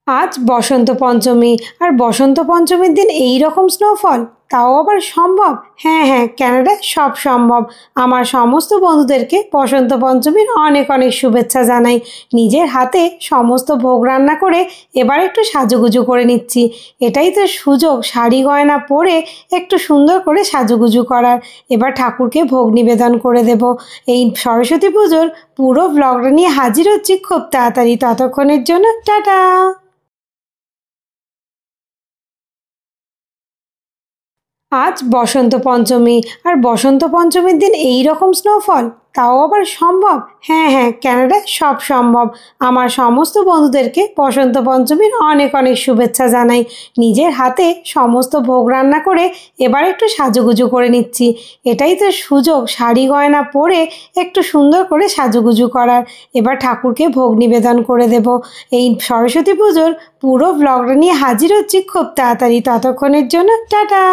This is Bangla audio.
আজ বসন্ত পঞ্চমী, আর বসন্ত পঞ্চমীর দিন এই রকম স্নোফল, তাও আবার সম্ভব? হ্যাঁ হ্যাঁ, কানাডায় সব সম্ভব। আমার সমস্ত বন্ধুদেরকে বসন্ত পঞ্চমীর অনেক অনেক শুভেচ্ছা জানাই। নিজের হাতে সমস্ত ভোগ রান্না করে এবার একটু সাজুগুজু করে নিচ্ছি। এটাই তো সুযোগ শাড়ি গয়না পরে একটু সুন্দর করে সাজুগুজু করার। এবার ঠাকুরকে ভোগ নিবেদন করে দেব। এই সরস্বতী পুজোর পুরো ব্লগটা নিয়ে হাজির হচ্ছি খুব তাড়াতাড়ি। ততক্ষণের জন্য টাটা। আজ বসন্ত পঞ্চমী, আর বসন্ত পঞ্চমীর দিন এই রকম স্নোফল, তাও আবার সম্ভব? হ্যাঁ হ্যাঁ, কানাডায় সব সম্ভব। আমার সমস্ত বন্ধুদেরকে বসন্ত পঞ্চমীর অনেক অনেক শুভেচ্ছা জানাই। নিজের হাতে সমস্ত ভোগ রান্না করে এবার একটু সাজুগুজু করে নিচ্ছি। এটাই তো সুযোগ শাড়ি গয়না পরে একটু সুন্দর করে সাজুগুজু করার। এবার ঠাকুরকে ভোগ নিবেদন করে দেব। এই সরস্বতী পুজোর পুরো ব্লগটা নিয়ে হাজির হচ্ছি খুব তাড়াতাড়ি। ততক্ষণের জন্য টাটা।